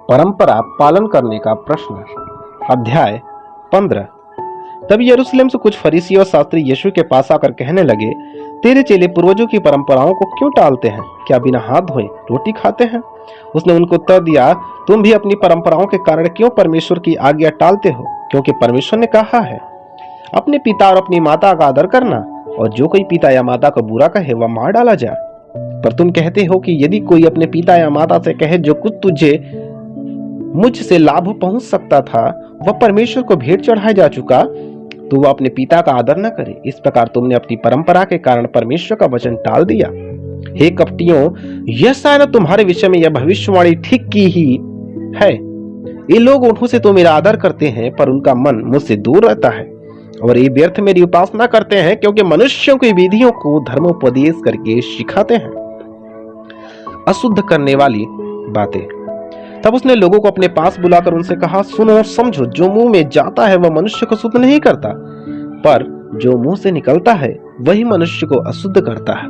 परंपरा पालन करने का प्रश्न। अध्याय 15। तब यरूशलेम से कुछ फरीसी और शास्त्री यीशु के पास आकर कहने लगे, तेरे चेले पूर्वजों की परंपराओं को क्यों टालते हैं? क्या बिना हाथ धोए रोटी खाते हैं? उसने उनको उत्तर दिया, तुम भी अपनी परंपराओं के कारण क्यों परमेश्वर की आज्ञा टालते हो? क्योंकि परमेश्वर ने कहा है, अपने पिता और अपनी माता का आदर करना, और जो कोई पिता या माता को बुरा कहे वह मार डाला जाए। पर तुम कहते हो कि यदि कोई अपने पिता या माता से कहे, जो कुछ तुझे मुझसे लाभ पहुंच सकता था वह परमेश्वर को भेंट चढ़ाया जा चुका, तो वह अपने पिता का आदर न करे। इस प्रकार तुमने अपनी परंपरा के कारण परमेश्वर का वचन टाल दिया। हे कपटियों, यशायाह ने तुम्हारे विषय में यह भविष्यवाणी ठीक की ही है। ये लोग ओठों से तो मेरा आदर करते हैं, पर उनका मन मुझसे दूर रहता है, और ये व्यर्थ मेरी उपासना करते हैं, क्योंकि मनुष्यों की विधियों को धर्मोपदेश करके सिखाते हैं। अशुद्ध करने वाली बातें। तब उसने लोगों को अपने पास बुलाकर उनसे कहा, सुनो और समझो, जो मुंह में जाता है वह मनुष्य को शुद्ध नहीं करता, पर जो मुंह से निकलता है वही मनुष्य को अशुद्ध करता है।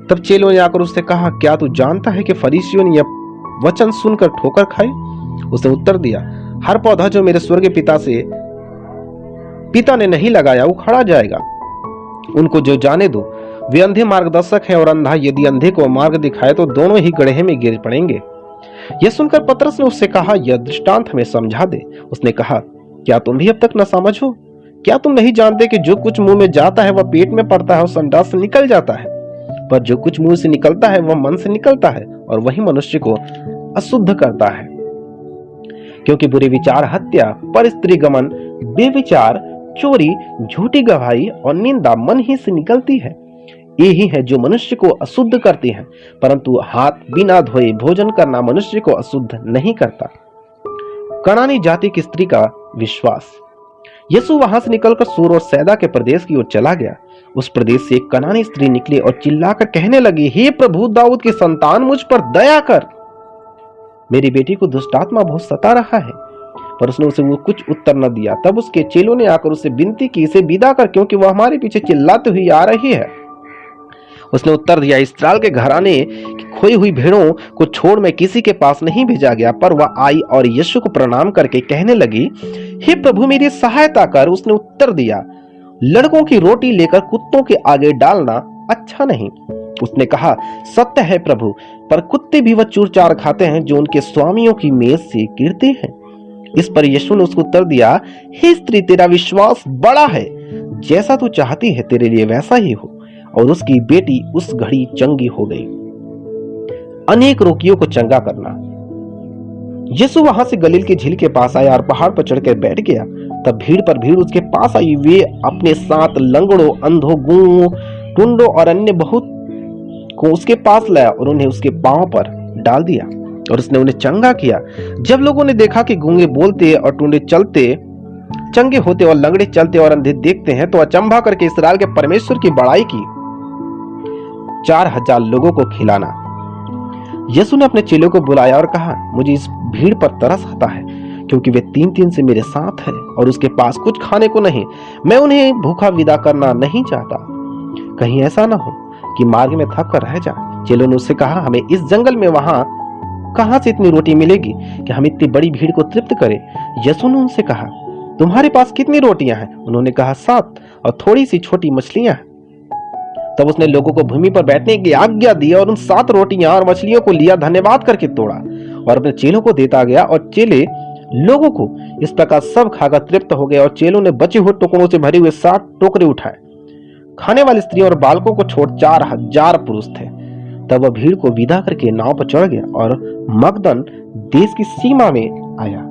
तब चेलों ने आकर उससे कहा, क्या तू जानता है कि फरीसियों ने यह वचन सुनकर ठोकर खाई? उसने उत्तर दिया, हर पौधा जो मेरे स्वर्गीय पिता ने नहीं लगाया उखाड़ा जाएगा। उनको जो जाने दो, वे अंधे मार्गदर्शक हैं, और अंधा यदि अंधे को मार्ग दिखाए तो दोनों ही गड्ढे में गिर पड़ेंगे। यह सुनकर पतरस ने उससे कहा, यह दृष्टांत हमें समझा दे। उसने कहा, क्या तुम भी अब तक न समझो? क्या तुम नहीं जानते कि जो कुछ मुंह में जाता है वह पेट में पड़ता है और संडास से निकल जाता है? पर जो कुछ मुंह से निकलता है वह मन से निकलता है, और वही मनुष्य को अशुद्ध करता है। क्योंकि बुरे विचार, हत्या, पर स्त्री गमन, बेविचार, चोरी, झूठी गवाही और निंदा मन ही से निकलती है। ये ही है जो मनुष्य को अशुद्ध करती है, परंतु हाथ बिना धोए भोजन करना मनुष्य को अशुद्ध नहीं करता। कनानी जाति की स्त्री का विश्वास। यीशु वहां से निकलकर सूर और सैदा के प्रदेश की ओर चला गया। उस प्रदेश से एक कनानी स्त्री निकली और चिल्लाकर कहने लगी, हे प्रभु, दाऊद की संतान, मुझ पर दया कर, मेरी बेटी को दुष्ट आत्मा बहुत सता रहा है। पर उसने उसे वो कुछ उत्तर न दिया। तब उसके चेलों ने आकर उससे विनती की, इसे विदा कर, क्योंकि वह हमारे पीछे चिल्लाती हुई आ रही है। उसने उत्तर दिया, इस्राएल के घराने की खोई हुई भेड़ों को छोड़ मैं किसी के पास नहीं भेजा गया। पर वह आई और यीशु को प्रणाम करके कहने लगी, हे प्रभु, मेरी सहायता कर। उसने उत्तर दिया, लड़कों की रोटी लेकर कुत्तों के आगे डालना अच्छा नहीं। उसने कहा, सत्य है प्रभु, पर कुत्ते भी वह चूर चार खाते हैं जो उनके स्वामियों की मेज से गिरते हैं। इस पर यीशु ने उसको उत्तर दिया, हे स्त्री, तेरा विश्वास बड़ा है, जैसा तू चाहती है तेरे लिए वैसा ही हो। और उसकी बेटी उस घड़ी चंगी हो गई। अनेक रोगियों को चंगा करना। यीशु वहां से गलील की झील के पास आया और पहाड़ पर चढ़कर बैठ गया। तब भीड़ पर भीड़ उसके पास आई। वे अपने साथ लंगड़ों, अंधों, गूंगों, टुंडों और अन्य बहुत को उसके पास लाया और उन्हें उसके पांव पर डाल दिया, और उसने उन्हें चंगा किया। जब लोगों ने देखा कि गूंगे बोलते और टुंडे चलते, चंगे होते और लंगड़े चलते और अंधे देखते हैं, तो अचंभा करके इस्राएल के परमेश्वर की बड़ाई की। 4000 लोगों को खिलाना। यीशु ने अपने चेलों को बुलाया और कहा, मुझे इस भीड़ पर तरस आता है, क्योंकि वे 3-3 से मेरे साथ हैं और उसके पास कुछ खाने को नहीं। मैं उन्हें भूखा विदा करना नहीं चाहता, कहीं ऐसा ना हो कि मार्ग में थक कर रह जाए। चेलों ने उससे कहा, हमें इस जंगल में वहां कहां से इतनी रोटी मिलेगी कि हम इतनी बड़ी भीड़ को तृप्त करें? यीशु ने उनसे कहा, तुम्हारे पास कितनी रोटियां हैं? उन्होंने कहा, 7, और थोड़ी सी छोटी मछलियां। तब उसने लोगों को भूमि पर बैठने की आज्ञा दी और उन 7 रोटियां और मछलियों को लिया, धन्यवाद करके तोड़ा और अपने चेलों को देता गया, और चेले लोगों को इस प्रकार सब खाकर तृप्त हो गए। और चेलों ने बचे हुए टुकड़ों से भरे हुए 7 टोकरे उठाए। खाने वाली स्त्रियों और बालकों को छोड़ 4000 पुरुष थे। तब वह भीड़ को विदा करके नाव पर चढ़ गया और मगदन देश की सीमा में आया।